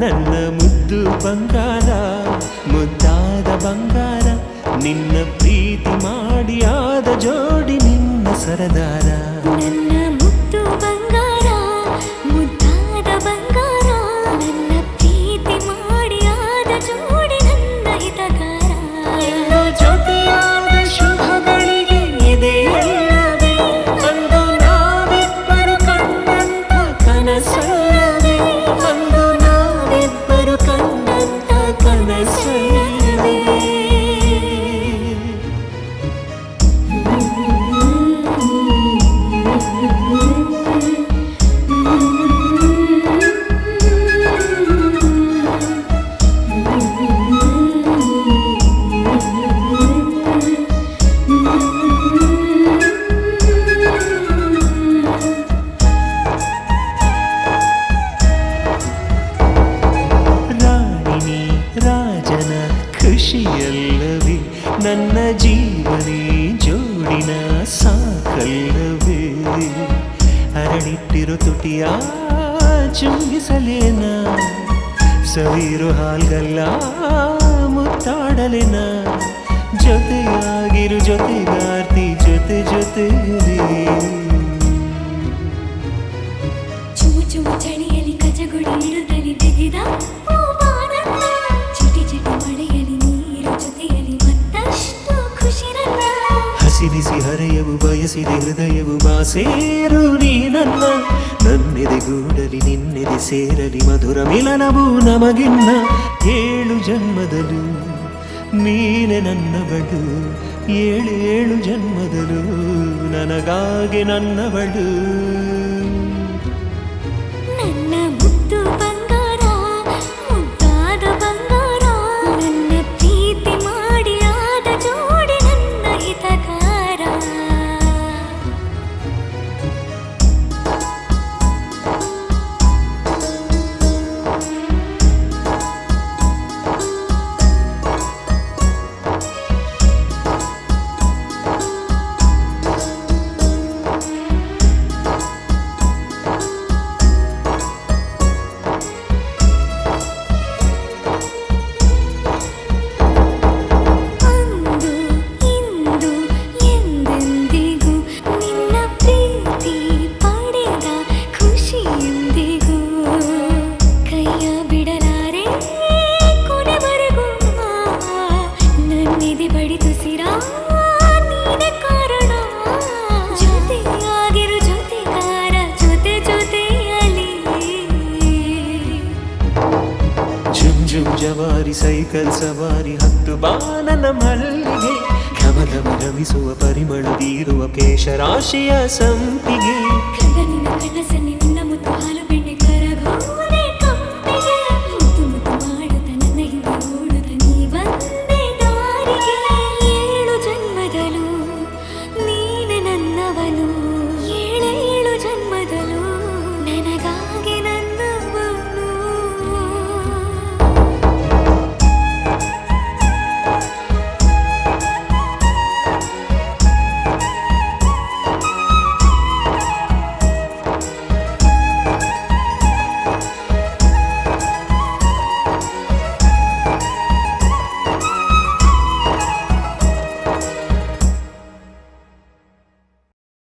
ನನ್ನ ಮುದ್ದು ಬಂಗಾರ ಮುದ್ದಾದ ಬಂಗಾರ ನಿನ್ನ ಪ್ರೀತಿ ಮಾಡಿ ಆದ ಜೋಡಿ ನಿನ್ನ ಸರದಾರ ನನ್ನ ಮುದ್ದು ಬಂಗಾರ ಮುದ್ದಾದ ಬಂಗಾರ ನನ್ನ ಪ್ರೀತಿ ಮಾಡಿ ಆದ ಜೋಡಿ ನನ್ನ ಹಿತಗಾರ ಜೊತೆಯಾದ ಶುಭಗಳಿಗೆ ಇದೆಯಲ್ಲವೇ ಅಂದು ನಾವಿಬ್ಬರು ಕಂಡಂತ ಕನಸಲ್ಲವೇ ಅಂದು ನಾವಿಬ್ಬರು ಕಂಡಂತ ಕನಸಲ್ಲವೇ ರಾಜನ ಖುಷಿಯಲ್ಲವೇ ನನ್ನ ಜೀವನೇ ಜೋಡಿನ ಸಾಕಲ್ಲವೇ ಅರಳಿಟ್ಟಿರೋ ತುಟಿಯ ಚುಂಬಿಸಲೇನ ಸವಿರು ಹಾಲ್ಗಲ್ಲ ಮುತ್ತಾಡಲೇನ ಜೊತೆಯಾಗಿರು ಜೊತೆಗಾರ್ತಿ ಜೊತೆ ಜೊತೆಯಲ್ಲಿ ಚುಮು ಚುಮು ಚಳಿಯಲ್ಲಿ ಕಜಗುಡಿ ಇರುತ್ತಲಿ ತೆಗೆದ ಚಿಟಿ ಚಿಟಿ ಮಳೆಯಲ್ಲಿ ನೀರು ಜೊತೆಯಲ್ಲಿ ಮತ್ತಷ್ಟು ಖುಷಿ ನನ್ನ ಹಸಿರಿಸಿ ಹರೆಯವು ಬಯಸಿದೆ ಹೃದಯವು ಬಾಸೇರು ನೀ ನನ್ನೆದೆಗೂಡಲಿ ನಿನ್ನೆದೆ ಸೇರಲಿ ಮಧುರ ಮಿಲನವು ನಮಗಿನ್ನ 7 ಜನ್ಮದಲು ನೀನೆ ನನ್ನವಳು 7 ಜನ್ಮದಲು ನನಗಾಗಿ ನನ್ನವಳು ನನ್ನ ಮುದ್ದು ಬಂಗಾರ ಮುದ್ದಾದ ಬಂಗಾರ ನನ್ನ ಪ್ರೀತಿ ಮಾಡಿ ಆದ ಜೋಡಿ ನನ್ನ ಹಿತಗಾರ ಜವಾರಿ ಸೈಕಲ್ ಸವಾರಿ ಹತ್ತು ಬಾನನ ಮಲ್ಲಿಗೆ ಘಮಘಮ ರಮಿಸುವ ಪರಿಮಳ ಬೀರುವ ಕೇಶರಾಶಿಯ ಸಂಪಿಗೆ